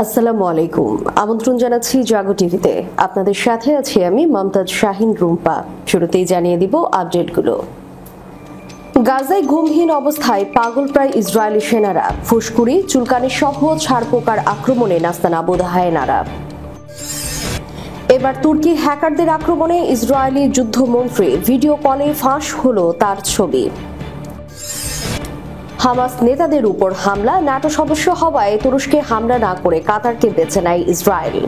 আসসালামু আলাইকুম। আমন্ত্রণ জানাচ্ছি জাগো টিভিতে। আপনাদের সাথে আছি আমি মমতাজ শাহিন রুম্পা। শুরুতেই জানিয়ে দিব আপডেটগুলো। গাজায় ঘুমহীন অবস্থায় পাগলপ্রায় ইসরায়েলি সেনারা, ফুসকুড়ি, চুলকানি সহ ছারপোকার আক্রমণে নাস্তানাবুদ হায়েনারা। এবার তুর্কি হ্যাকারদের আক্রমণে ইসরায়েলি যুদ্ধমন্ত্রী, ভিডিও কলে ফাঁস হলো তার ছবি। হামাস নেতাদের উপর হামলা, ন্যাটো সদস্য হওয়ায় তুরস্কে হামলা না করে কাতারকে বেছে নেয় ইসরায়েল।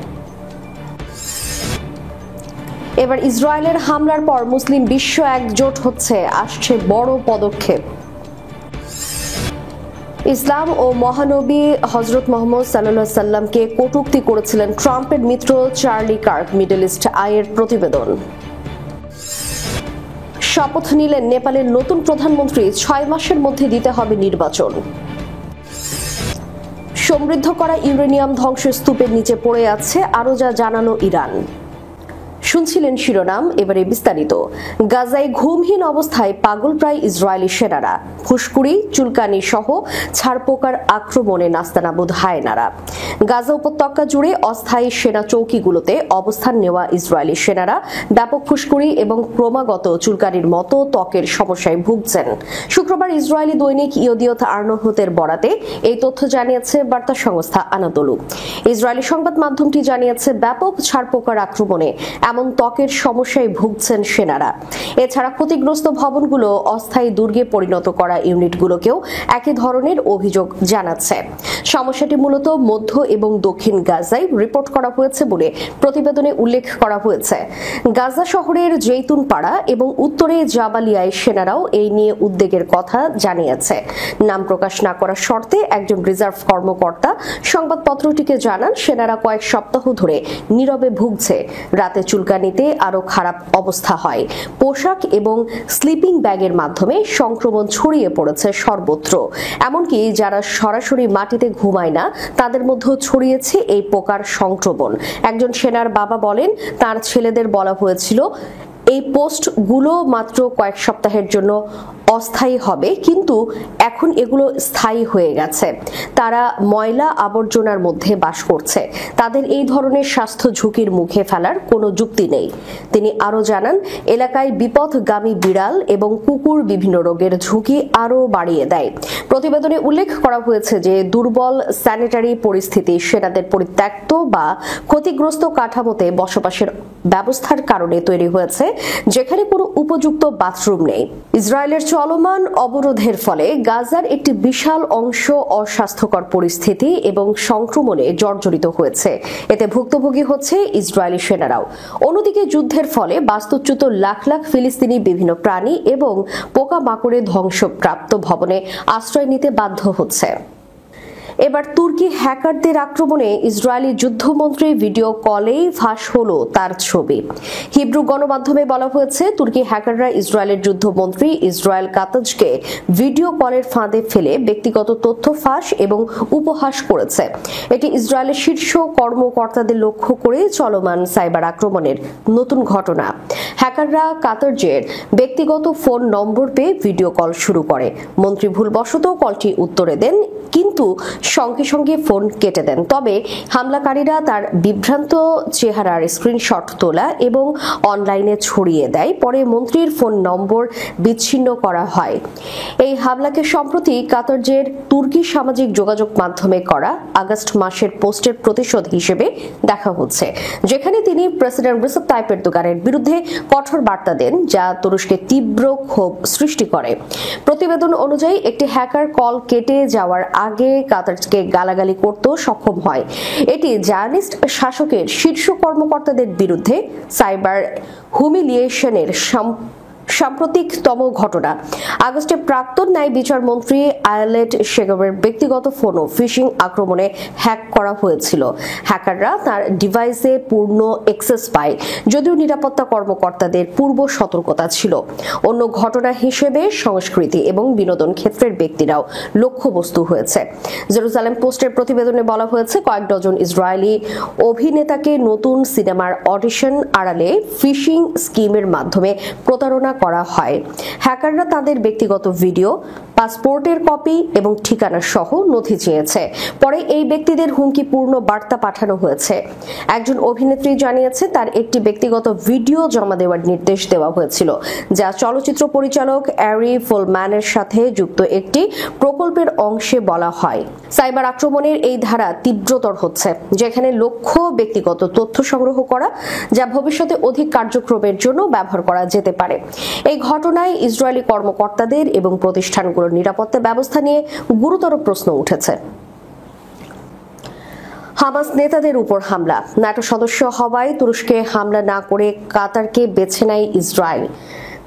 এবার ইসরায়েলের হামলার পর মুসলিম বিশ্ব একজোট হচ্ছে, আসছে বড় পদক্ষেপ। ইসলাম ও মহানবী হযরত মুহাম্মদ সাল্লাল্লাহু আলাইহি সাল্লামকে কটূক্তি করেছিলেন ট্রাম্পের মিত্র চার্লি কার্ক, মিডল ইস্ট আইয়ের প্রতিবেদন। শপথ নিলেন নেপালের নতুন প্রধানমন্ত্রী, 6 মাসের মধ্যে দিতে হবে নির্বাচন। সমৃদ্ধ করা ইউরেনিয়াম ধ্বংসস্তূপের নিচে পড়ে আছে, আরও যা জানালো ইরান। শুনছিলেন শিরোনাম, এবারে বিস্তারিত। গাজায় ঘুমহীন অবস্থায় পাগলপ্রায় ইসরায়েলি সেনারা, ফুসকুড়ি, চুলকানি সহ ছারপোকার আক্রমণে নাস্তানাবুদ হায়েনারা। গাজা উপত্যকা জুড়ে অস্থায়ী সেনা চৌকিগুলোতে অবস্থান নেওয়া ইসরায়েলি সেনারা ব্যাপক ফুসকুড়ি এবং ক্রমাগত চুলকানির মতো ত্বকের সমস্যায় ভুগছেন। শুক্রবার ইসরায়েলি দৈনিক ইয়দিয়ত আরনোহতের বরাতে এই তথ্য জানিয়েছে বার্তা সংস্থা আনাদোলু। ইসরায়েলি সংবাদ মাধ্যমটি জানিয়েছে, ব্যাপক ছারপোকার আক্রমণে এমন ত্বকের সমস্যায় ভুগছেন সেনারা। এছাড়া ক্ষতিগ্রস্ত ভবনগুলো অস্থায়ী দুর্গে পরিণত করা ইউনিটগুলোকেও একই ধরনের অভিযোগ জানাচ্ছে। সমস্যাটি মূলত মধ্য এবং দক্ষিণ গাজায় রিপোর্ট করা হয়েছে বলে প্রতিবেদনে উল্লেখ করা হয়েছে। গাজা শহরের জৈতুন পাড়া এবং উত্তরে জাবালিয়ায় সেনারাও এই নিয়ে উদ্বেগের কথা জানিয়েছে। নাম প্রকাশ না করার শর্তে একজন রিজার্ভ কর্মকর্তা সংবাদপত্রটিকে জানান, সেনারা কয়েক সপ্তাহ ধরে নীরবে ভুগছে। রাতে চুলকানিতে আরো খারাপ অবস্থা হয়। পোশাক এবং স্লিপিং ব্যাগের মাধ্যমে সংক্রমণ ছড়িয়ে পড়েছে সর্বত্র। এমনকি যারা সরাসরি মাটিতে ঘুমায় না, তাদের মধ্যেও ছড়িয়েছে এই পোকার সংক্রমণ। একজন সেনার বাবা বলেন, তার ছেলেদের বলা হয়েছিল এই পোস্টগুলো মাত্র কয়েক সপ্তাহের জন্য অস্থায়ী হবে, কিন্তু এখন এগুলো স্থায়ী হয়ে গেছে। তারা ময়লা আবর্জনার মধ্যে বাস করছে। তাদের এই ধরনের স্বাস্থ্য ঝুঁকির মুখে ফেলার কোনো যুক্তি নেই। তিনি আরও জানান, এলাকায় বিপথগামী বিড়াল এবং কুকুর বিভিন্ন রোগের ঝুঁকি আরও বাড়িয়ে দেয়। প্রতিবেদনে উল্লেখ করা হয়েছে যে দুর্বল স্যানিটারি পরিস্থিতি, সেনাদের পরিত্যক্ত বা ক্ষতিগ্রস্ত কাঠামোতে বসবাসের ব্যবস্থার কারণে তৈরি হয়েছে, যেখানে কোনো উপযুক্ত বাথরুম নেই। ইসরায়েলের চলমান অবরোধের ফলে গাজার একটি বিশাল অংশ অস্বাস্থ্যকর পরিস্থিতি এবং সংক্রমণে জর্জরিত হয়েছে। এতে ভুক্তভোগী হচ্ছে ইসরায়েলি সেনারাও। অন্যদিকে যুদ্ধের ফলে বাস্তুচ্যুত লাখ লাখ ফিলিস্তিনি বিভিন্ন প্রাণী এবং পোকামাকড়ে ধ্বংসপ্রাপ্ত ভবনে আশ্রয় নিতে বাধ্য হচ্ছে। এবার তুর্কি হ্যাকারদের আক্রমণে ইসরায়েলি যুদ্ধমন্ত্রী, ভিডিও কলেই ফাঁস হলো তার ছবি। হিব্রু গণমাধ্যমে বলা হয়েছে, তুর্কি হ্যাকাররা ইসরায়েলের যুদ্ধমন্ত্রী ইসরায়েল কাতাজকে ভিডিও কলের ফাঁদে ফেলে ব্যক্তিগত তথ্য ফাঁস এবং উপহাস করেছে। এটি ইসরায়েলের শীর্ষ কর্মকর্তাদের লক্ষ্য করে চলমান সাইবার আক্রমণের নতুন ঘটনা। হ্যাকাররা কাতাজের ব্যক্তিগত ফোন নম্বর পেয়ে ভিডিও কল শুরু করে। মন্ত্রী ভুলবশত কলটি উত্তরে দেন, কিন্তু সঙ্গে সঙ্গে ফোন কেটে দেন। তবে হামলাকারীরা তার বিভ্রান্ত চেহারার স্ক্রিনশট তোলা এবং অনলাইনে ছড়িয়ে দেয়। পরে মন্ত্রীর ফোন নম্বর বিচ্ছিন্ন করা হয়। এই হামলাকে সম্প্রতি কাতারের তুর্কি সামাজিক যোগাযোগ মাধ্যমে করা আগস্ট মাসের পোস্টের প্রতিশোধ হিসেবে দেখা হচ্ছে, যেখানে তিনি প্রেসিডেন্ট রিসেপ তাইপ এরদোগানের বিরুদ্ধে কঠোর বার্তা দেন, যা তুরস্কে তীব্র ক্ষোভ সৃষ্টি করে। প্রতিবেদন অনুযায়ী একটি হ্যাকার কল কেটে যাওয়ার আগে কাতারকে গালাগালি করতে সক্ষম হয়। এটি জায়নিস্ট শাসকের শীর্ষ কর্মকর্তাদের বিরুদ্ধে সাইবার হুমিলিয়েশনের সাম্প্রতিকতম ঘটনা। আগস্টে প্রাক্তন ন্যায় বিচার মন্ত্রী আয়ালেট শেগবের ব্যক্তিগত ফোনও ফিশিং আক্রমণে হ্যাক করা হয়েছিল। হ্যাকাররা তার ডিভাইসে পূর্ণ অ্যাক্সেস পায়, যদিও নিরাপত্তা কর্মকর্তাদের পূর্ব সতর্কতা ছিল। অন্য ঘটনা হিসেবে সংস্কৃতি এবং বিনোদন ক্ষেত্রের ব্যক্তিরাও লক্ষ্যবস্তু হয়েছে। জেরুজালেম পোস্টের প্রতিবেদনে বলা হয়েছে, কয়েক ডজন ইসরায়েলি অভিনেতাকে নতুন সিনেমার অডিশন আড়ালে ফিশিং স্কিমের মাধ্যমে প্রতারণা করা হয়। হ্যাকাররা তাদের ব্যক্তিগত ভিডিও, পাসপোর্টের কপি এবং ঠিকানা সহ নথি চেয়েছে। পরে এই ব্যক্তিদের হুমকিপূর্ণ বার্তা পাঠানো হয়েছে। একজন অভিনেত্রী জানিয়েছে তার একটি ব্যক্তিগত ভিডিও জমা দেওয়ার নির্দেশ দেওয়া হয়েছিল, যা চলচ্চিত্র পরিচালক অ্যারি ফোলম্যানের সাথে যুক্ত একটি প্রকল্পের অংশে বলা হয়। সাইবার আক্রমণের এই ধারা তীব্রতর হচ্ছে, যেখানে লক্ষ্য ব্যক্তিগত তথ্য সংগ্রহ করা, যা ভবিষ্যতে অধিক কার্যক্রমের জন্য ব্যবহার করা যেতে পারে। এই ঘটনায় ইসরায়েলি কর্মকর্তাদের এবং প্রতিষ্ঠানগুলোর নিরাপত্তা ব্যবস্থা নিয়ে গুরুতর প্রশ্ন উঠেছে। হামাস নেতাদের উপর হামলা। ন্যাটো সদস্য হওয়ায় তুরস্কে হামলা না করে কাতারকে বেছে নেয় ইসরায়েল।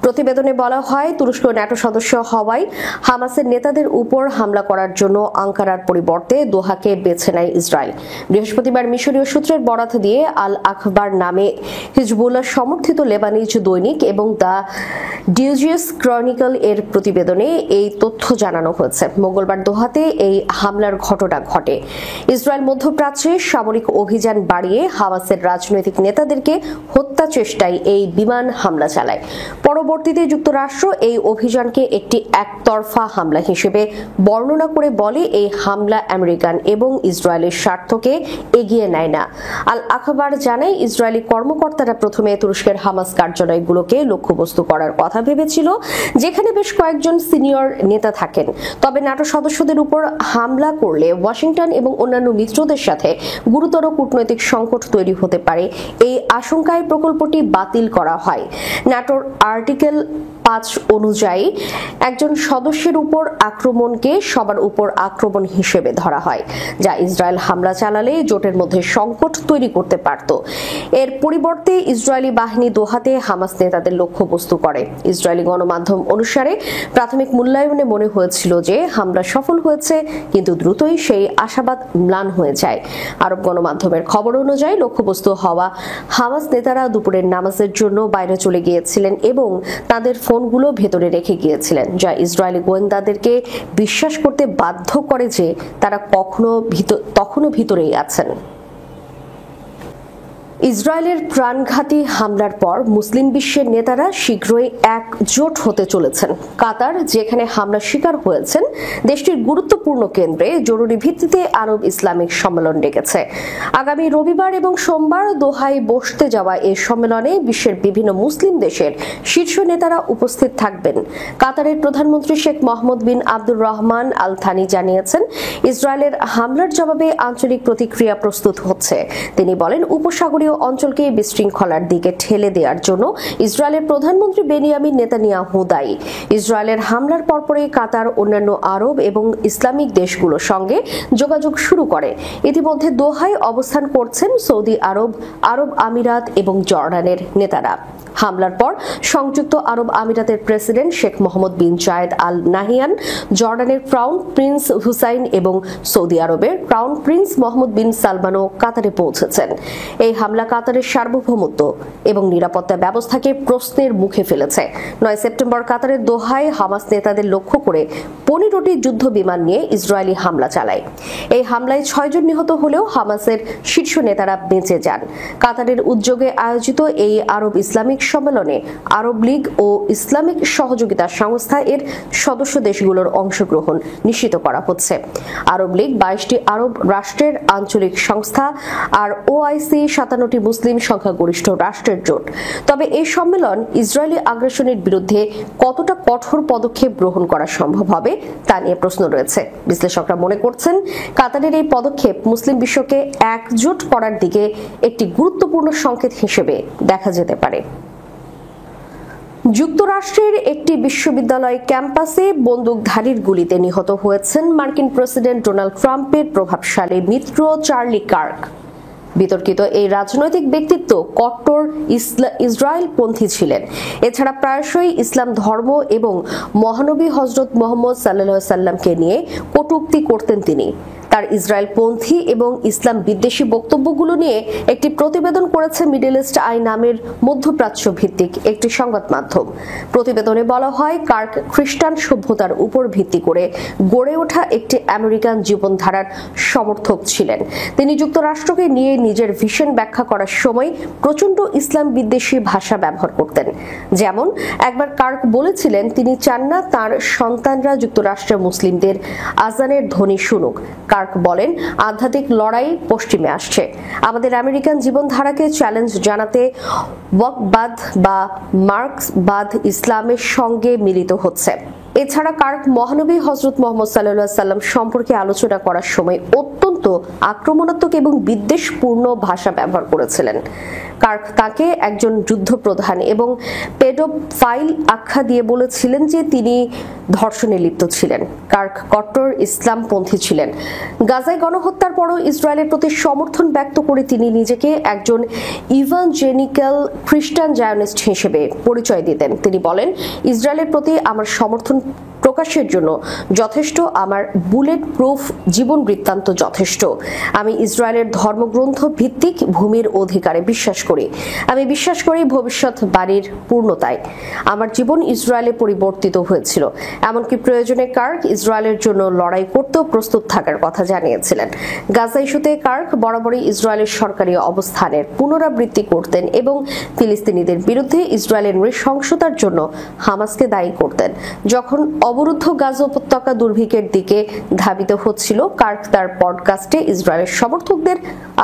প্রতিবেদনে বলা হয়, তুরস্ক ন্যাটো সদস্য হওয়ায় হামাসের নেতাদের উপর হামলা করার জন্য আঙ্কারার পরিবর্তে দোহাকে বেছে নেয় ইসরায়েল। বৃহস্পতিবার মিশরীয় সূত্রের বরাত দিয়ে আল আখবার নামে হিজবুল্লাহ সমর্থিত লেবানিজ দৈনিক এবং দ্য ডিউজিয়াস ক্রনিকল এর প্রতিবেদনে এই তথ্য জানানো হয়েছে। মঙ্গলবার দোহাতে এই হামলার ঘটনা ঘটে। ইসরায়েল মধ্যপ্রাচ্যে সামরিক অভিযান বাড়িয়ে হামাসের রাজনৈতিক নেতাদেরকে হত্যা চেষ্টায় এই বিমান হামলা চালায়। পরবর্তীতে যুক্তরাষ্ট্র এই অভিযানকে একটি একতরফা হামলা হিসেবে বর্ণনা করে বলে, এই হামলা আমেরিকান এবং ইসরায়েলের স্বার্থকে এগিয়ে নেয় না। আল আখবার জানায়, ইসরায়েলি কর্মকর্তারা প্রথমে তুরস্কের হামাস কার্যালয়গুলোকে লক্ষ্যবস্তু করার কথা ভেবেছিল, যেখানে বেশ কয়েকজন সিনিয়র নেতা থাকেন। তবে ন্যাটো সদস্যদের উপর হামলা করলে ওয়াশিংটন এবং অন্যান্য মিত্রদের সাথে গুরুতর কূটনৈতিক সংকট তৈরি হতে পারে। এই আশঙ্কায় প্রকল্পটি বাতিল করা হয়। ন্যাটোর আর্টিকেল 5 অনুযায়ী একজন সদস্যের উপর আক্রমণকে সবার উপর আক্রমণ হিসেবে ধরা হয়, যা ইসরায়েল হামলা চালালে জোটের মধ্যে সংকট তৈরি করতে পারত। এর পরিবর্তে ইসরায়েলি বাহিনী দোহাতে হামাস নেতাদের লক্ষ্যবস্তু করে। ইসরায়েলি গণমাধ্যম অনুসারে প্রাথমিক মূল্যায়নে মনে হয়েছিল যে হামলা সফল হয়েছে, কিন্তু দ্রুতই সেই আশাবাদ ম্লান হয়ে যায়। আরব গণমাধ্যমের খবর অনুযায়ী লক্ষ্যবস্তু হওয়া হামাস নেতারা দুপুরের নামাজের জন্য বাইরে চলে গিয়েছিলেন এবং তাদের ফোনগুলো ভেতরে রেখে গিয়েছিলেন, যা ইসরায়েলি গোয়েন্দাদেরকে বিশ্বাস করতে বাধ্য করে যে তারা তখনও ভিতরেই আছেন। ইসরায়েলের প্রাণঘাতী হামলার পর মুসলিম বিশ্বের নেতারা শীঘ্রই একজোট হতে চলেছেন। কাতার, যেখানে হামলা শিকার হয়েছেন, দেশটির গুরুত্বপূর্ণ কেন্দ্রে জরুরি ভিত্তিতে আরব ইসলামিক সম্মেলন ডেকেছে। আগামী রবিবার এবং সোমবার দোহায় বসতে যাওয়া এই সম্মেলনে বিশ্বের বিভিন্ন মুসলিম দেশের শীর্ষ নেতারা উপস্থিত থাকবেন। কাতারের প্রধানমন্ত্রী শেখ মোহাম্মদ বিন আব্দুর রহমান আল থানি জানিয়েছেন, ইসরায়েলের হামলার জবাবে আঞ্চলিক প্রতিক্রিয়া প্রস্তুত হচ্ছে। তিনি বলেন, উপসাগরীয় অঞ্চলকে বিশৃঙ্খলার দিকে ঠেলে দেওয়ার জন্য ইসরায়েলের প্রধানমন্ত্রী বেনিয়ামিন নেতানিয়াহু দায়ী। ইসরায়েলের হামলার পরপরই কাতার অন্যান্য আরব এবং ইসলামিক দেশগুলোর সঙ্গে যোগাযোগ শুরু করে। ইতিমধ্যে দোহায় অবস্থান করছেন সৌদি আরব, আরব আমিরাত এবং জর্ডানের নেতারা। হামলার পর সংযুক্ত আরব আমিরাতের প্রেসিডেন্ট শেখ মোহাম্মদ বিন জায়েদ আল নাহিয়ান, জর্ডানের ক্রাউন প্রিন্স হুসাইন এবং সৌদি আরবের ক্রাউন প্রিন্স মোহাম্মদ বিন সালমানও কাতারে পৌঁছেছেন। এই হামলা কাতারের সার্বভৌমত্ব এবং নিরাপত্তা ব্যবস্থাকে প্রশ্নের মুখে ফেলেছে। 9 সেপ্টেম্বর কাতারের দোহায় হামাস নেতাদের লক্ষ্য করে 15টি যুদ্ধ বিমান নিয়ে ইসরায়েলি হামলা চালায়। এই হামলায় 6 জন নিহত হলেও হামাসের শীর্ষ নেতারা বেঁচে যান। কাতারের উদ্যোগে আয়োজিত এই আরব ইসলামিক সম্মেলনে আরব লীগ ও ইসলামিক সহযোগিতা সংস্থা এর সদস্য দেশগুলোর অংশগ্রহণ নিশ্চিত করা হচ্ছে। আরব লীগ 22টি আরব রাষ্ট্রের আঞ্চলিক সংস্থা আর ওআইসি 57টি মুসলিম সংখ্যাগরিষ্ঠ রাষ্ট্রের জোট। তবে এই সম্মেলন ইসরায়েলি আগ্রাসনের বিরুদ্ধে কতটা কঠোর পদক্ষেপ গ্রহণ করা সম্ভব হবে তা নিয়ে প্রশ্ন রয়েছে। বিশ্লেষকরা মনে করছেন, কাতারের এই পদক্ষেপ মুসলিম বিশ্বকে একজোট করার দিকে একটি গুরুত্বপূর্ণ সংকেত হিসেবে দেখা যেতে পারে। যুক্তরাষ্ট্রের একটি বিশ্ববিদ্যালয় ক্যাম্পাসে বন্দুকধারীর গুলিতে নিহত হয়েছেন মার্কিন প্রেসিডেন্ট ডোনাল্ড ট্রাম্পের প্রভাবশালী মিত্র চার্লি কার্ক। বিতর্কিত এই রাজনৈতিক ব্যক্তিত্ব কট্টর ইসরায়েলপন্থী ছিলেন। এছাড়া প্রায়শই ইসলাম ধর্ম এবং মহানবী হযরত মুহাম্মদ সাল্লাল্লাহু আলাইহি ওয়াসাল্লামকে নিয়ে কটূক্তি করতেন তিনি। তার ইসরায়েলপন্থী এবং ইসলাম বিদ্বেষী বক্তব্যগুলো নিয়ে একটি প্রতিবেদন করেছে মিডল ইস্ট আই নামের মধ্যপ্রাচ্য ভিত্তিক একটি সংবাদ মাধ্যম। প্রতিবেদনে বলা হয়, কার্ক খ্রিস্টান সভ্যতার উপর ভিত্তি করে গড়ে ওঠা একটি আমেরিকান জীবনধারার সমর্থক ছিলেন। তিনি যুক্তরাষ্ট্রকে নিয়ে নিজের ভিশন ব্যাখ্যা করার সময় প্রচন্ড ইসলাম বিদ্বেষী ভাষা ব্যবহার করতেন। যেমন একবার কার্ক বলেছিলেন তিনি চান না তার সন্তানরা যুক্তরাষ্ট্রের মুসলিমদের আজানের ধ্বনি শুনুক। কার্ক বলেন, আধ্যাত্মিক লড়াই পশ্চিমে আসছে। আমাদের আমেরিকান জীবনধারাকে চ্যালেঞ্জ জানাতে ওয়াকবাদ বা মার্কসবাদ ইসলামের সঙ্গে মিলিত হচ্ছে। এছাড়া কার্ক মহানবী হযরত মুহাম্মদ সাল্লাল্লাহু আলাইহি ওয়াসাল্লাম সম্পর্কে আলোচনা করার সময় অত্যন্ত আক্রমণাত্মক এবং বিদ্বেষপূর্ণ ভাষা ব্যবহার করেছিলেন। কার্ক তাকে একজন যুদ্ধপ্রধান এবং পেডোফাইল আখ্যা দিয়ে বলেছিলেন যে তিনি ধর্ষণে লিপ্ত ছিলেন। কার্ক কট্টর ইসলামপন্থী ছিলেন। গাজায় গণহত্যার পরও ইসরায়েলের প্রতি সমর্থন ব্যক্ত করে তিনি নিজেকে একজন ইভানজেলিক্যাল খ্রিস্টান জায়নিস্ট হিসেবে পরিচয় দিতেন। তিনি বলেন, ইসরায়েলের প্রতি আমার সমর্থন প্রকাশের জন্য যথেষ্ট, আমার বুলেট প্রুফ জীবন বৃত্তান্ত যথেষ্ট। আমি ইসরায়েলের ধর্মগ্রন্থ ভিত্তিক ভূমির অধিকারে বিশ্বাস করি। আমি বিশ্বাস করি ভবিষ্যৎ বাণীর পূর্ণতায়। আমার জীবন ইসরায়েলে পরিবর্তিত হয়েছিল। এমনকি প্রয়োজনে কার্ক ইসরায়েলের জন্য লড়াই করতেও প্রস্তুত থাকার কথা জানিয়েছিলেন। গাজা ইস্যুতে কার্ক বরাবরই ইসরায়েলের সরকারি অবস্থানের পুনরাবৃত্তি করতেন এবং ফিলিস্তিনিদের বিরুদ্ধে ইসরায়েলের নৃশংসতার জন্য হামাসকে দায়ী করতেন। যখন অবরুদ্ধ গাজা উপত্যকা দুর্ভিক্ষের দিকে ধাবিত হচ্ছিল, কার্ক তার পডকাস্টে ইসরায়েলের সমর্থকদের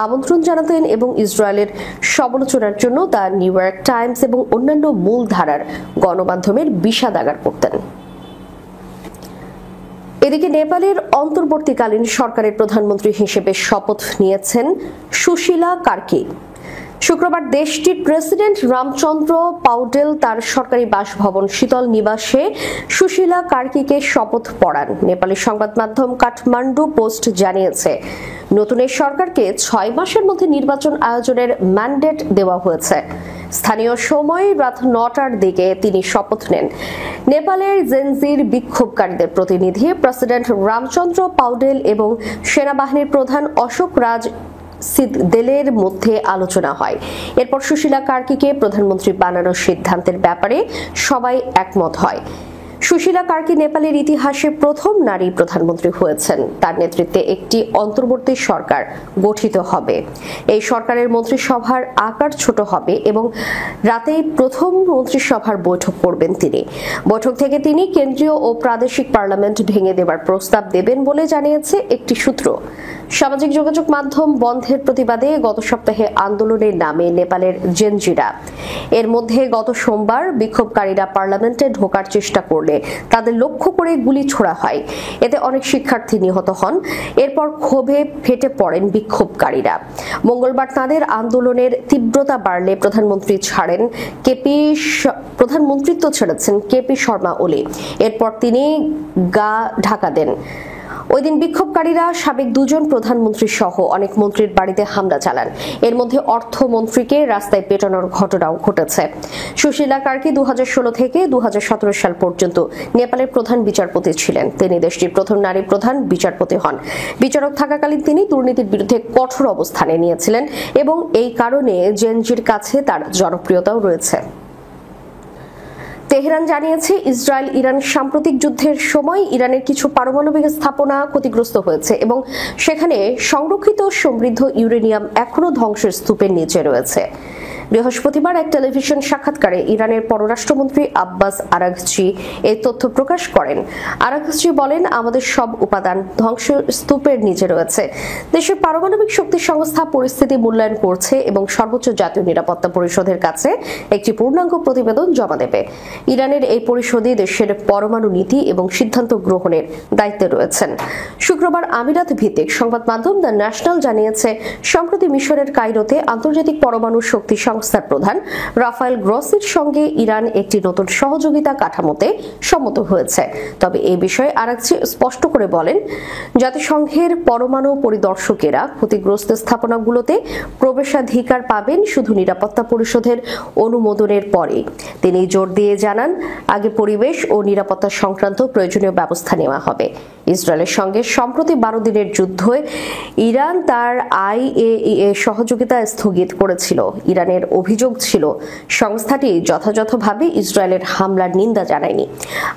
আমন্ত্রণ জানাতেন এবং ইসরায়েলের সমালোচনার জন্য দ্য নিউ ইয়র্ক টাইমস এবং অন্যান্য মূল ধারার গণমাধ্যমের বিষাদাগার করতেন। এদিকে নেপালের অন্তর্বর্তীকালীন সরকারের প্রধানমন্ত্রী হিসেবে শপথ নিয়েছেন সুশীলা কার্কি। শুক্রবার দেশটির প্রেসিডেন্ট রামচন্দ্র পাউডেল তার সরকারি বাসভবন শীতল নিবাসে সুশীলা কার্কিকে শপথ পড়ান। নেপালের সংবাদ মাধ্যম কাঠমান্ডু পোস্ট জানিয়েছে, নতুন এই সরকারকে 6 মাসের মধ্যে নির্বাচন আয়োজনের ম্যান্ডেট দেওয়া হয়েছে। স্থানীয় সময় রাত 9টার দিকে তিনি শপথ নেন। নেপালের জেনজির বিক্ষোভকারীদের প্রতিনিধি প্রেসিডেন্ট রামচন্দ্র পাউডেল এবং সেনাবাহিনীর প্রধান অশোক রাজ সিদদেলের মধ্যে আলোচনা হয়। এরপর সুশীলা কার্কিকে প্রধানমন্ত্রী বানানোর সিদ্ধান্তের ব্যাপারে সবাই একমত হয়। সুশীলা কার্কি নেপালের ইতিহাসে প্রথম নারী প্রধানমন্ত্রী হয়েছেন। তার নেতৃত্বে একটি অন্তর্বর্তী সরকার গঠিত হবে। এই সরকারের মন্ত্রিসভার আকার ছোট হবে এবং রাতেই প্রথম মন্ত্রিসভার বৈঠক করবেন তিনি। বৈঠক থেকে তিনি কেন্দ্রীয় ও প্রাদেশিক পার্লামেন্ট ভেঙে দেবার প্রস্তাব দেবেন বলে জানিয়েছে একটি সূত্র। সামাজিক যোগাযোগ মাধ্যম বন্ধের প্রতিবাদে গত সপ্তাহে আন্দোলনের নামে নেপালের জেনজিরা। এর মধ্যে গত সোমবার বিক্ষোভকারীরা পার্লামেন্টে ঢোকার চেষ্টা করলে তাদের লক্ষ্য করে গুলি ছোড়া হয়। এতে অনেক শিক্ষার্থী নিহত হন। এরপর ক্ষোভে ফেটে পড়েন বিক্ষোভকারীরা। মঙ্গলবার তাদের আন্দোলনের তীব্রতা বাড়লে প্রধানমন্ত্রিত্ব ছেড়েছেন কেপি শর্মা ওলি। এরপর তিনি গা ঢাকা দেন। ওই দিন বিক্ষোভকারীরা সাবেক 2 প্রধানমন্ত্রী সহ অনেক মন্ত্রীর বাড়িতে হামলা চালান। এর মধ্যে অর্থমন্ত্রীকে রাস্তায় পেটানোর ঘটনাও ঘটেছে। সুশীলা কার্কি 2016 থেকে 2017 সাল পর্যন্ত নেপালের প্রধান বিচারপতি ছিলেন। তিনি দেশটির প্রথম নারী প্রধান বিচারপতি হন। বিচারক থাকাকালীন তিনি দুর্নীতির বিরুদ্ধে কঠোর অবস্থানে নিয়েছিলেন এবং এই কারণে জেনজির কাছে তার জনপ্রিয়তাও রয়েছে। তেহরান জানিয়েছে, ইসরায়েল ইরান সাম্প্রতিক যুদ্ধের সময় ইরানের কিছু পারমাণবিক স্থাপনা ক্ষতিগ্রস্ত হয়েছে এবং সেখানে সংরক্ষিত সমৃদ্ধ ইউরেনিয়াম এখনো ধ্বংসের স্তূপের নিচে রয়েছে। বৃহস্পতিবার এক টেলিভিশন সাক্ষাৎকারে ইরানের পররাষ্ট্রমন্ত্রী আব্বাস আরাঘচি এই তথ্য প্রকাশ করেন। আরাঘচি বলেন, আমাদের সব উপাদান ধ্বংসস্তূপের নিচে রয়েছে। দেশের পারমাণবিক শক্তি সংস্থা পরিস্থিতি মূল্যায়ন করছে এবং সর্বোচ্চ জাতীয় নিরাপত্তা পরিষদের কাছে একটি পূর্ণাঙ্গ প্রতিবেদন জমা দেবে। ইরানের এই পরিষদই দেশের পরমাণু নীতি এবং সিদ্ধান্ত গ্রহণের দায়িত্বে রয়েছেন। শুক্রবার আমিরাত ভিত্তিক সংবাদ মাধ্যম দ্য ন্যাশনাল জানিয়েছে, সম্প্রতি মিশরের কায়রোতে আন্তর্জাতিক পরমাণু শক্তি সংস্থা সংস্থার প্রধান রাফায়েল গ্রসির সঙ্গে ইরান একটি নতুন সহযোগিতা কাঠামোতে সম্মত হয়েছে। তবে এই বিষয়ে আরাকচি স্পষ্ট করে বলেন, জাতিসংঘের পরমাণু পরিদর্শকেরা ক্ষতিগ্রস্ত স্থাপনাগুলোতে প্রবেশাধিকার পাবেন শুধু নিরাপত্তা পরিষদের অনুমোদনের পরে। তিনি জোর দিয়ে জানান, আগে পরিবেশ ও নিরাপত্তা সংক্রান্ত প্রয়োজনীয় ব্যবস্থা নেওয়া হবে। ইসরায়েলের সঙ্গে সম্প্রতি 12 দিনের যুদ্ধে ইরান তার IAEA সহযোগিতা স্থগিত করেছিল। ইরানের অভিযোগ ছিল সংস্থাটি যথাযথভাবে ইসরায়েলের হামলার নিন্দা জানায়নি।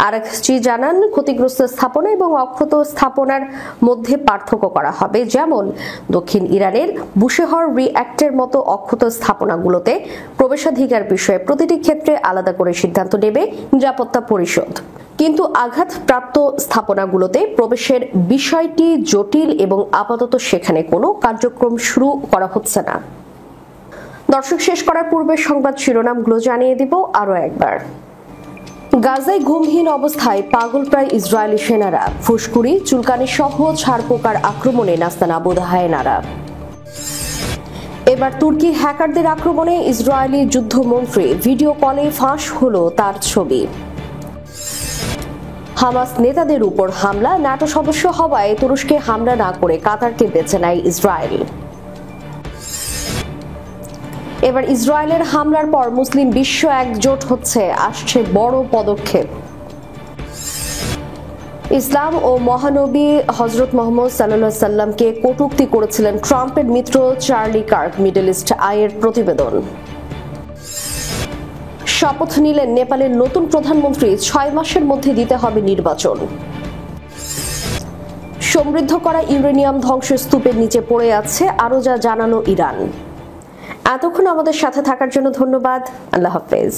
আরাকচি জানান, ক্ষতিগ্রস্ত স্থাপনা এবং অক্ষত স্থাপনার মধ্যে পার্থক্য করা হবে। যেমন দক্ষিণ ইরানের বুশেহর রিঅ্যাক্টের মতো অক্ষত স্থাপনাগুলোতে প্রবেশাধিকার বিষয়ে প্রতিটি ক্ষেত্রে আলাদা করে সিদ্ধান্ত নেবে নিরাপত্তা পরিষদ। কিন্তু আঘাতপ্রাপ্ত স্থাপনাগুলোতে প্রবেশের বিষয়টি জটিল এবং আপাতত সেখানে কোনো কার্যক্রম শুরু করা হচ্ছে না। দর্শক, শেষ করার পূর্বে সংবাদ শিরোনামগুলো জানিয়ে দিব আরও একবার। গাজায় ঘুমহীন অবস্থায় পাগলপ্রায় ইসরায়েলি সেনারা, ফুসকুড়ি চুলকানি সহ ছারপোকার আক্রমণে নাস্তানাবুদ হায়েনারা। এবার তুর্কি হ্যাকারদের আক্রমণে ইসরায়েলি যুদ্ধমন্ত্রী, ভিডিও কলে ফাঁস হলো তার ছবি। হামাস নেতাদের উপর হামলা, ন্যাটো সদস্য হওয়ায় তুরস্কে হামলা না করে কাতারকে বেছে নেয় ইসরায়েল। এবার ইসরায়েলের হামলার পর মুসলিম বিশ্ব একজোট হচ্ছে, আসছে বড় পদক্ষেপ। ইসলাম ও মহানবী হযরত মুহাম্মদ সাল্লাল্লাহু আলাইহি সাল্লামকে কটূক্তি করেছিলেন ট্রাম্পের মিত্র চার্লি কার্ক, মিডল ইস্ট আইয়ের প্রতিবেদন। শপথ নিলেন নেপালের নতুন প্রধানমন্ত্রী, 6 মাসের মধ্যে দিতে হবে নির্বাচন। সমৃদ্ধ করা ইউরেনিয়াম ধ্বংসস্তূপের নিচে পড়ে আছে, আরও যা জানালো ইরান। এতক্ষণ আমাদের সাথে থাকার জন্য ধন্যবাদ। আল্লাহ হাফেজ।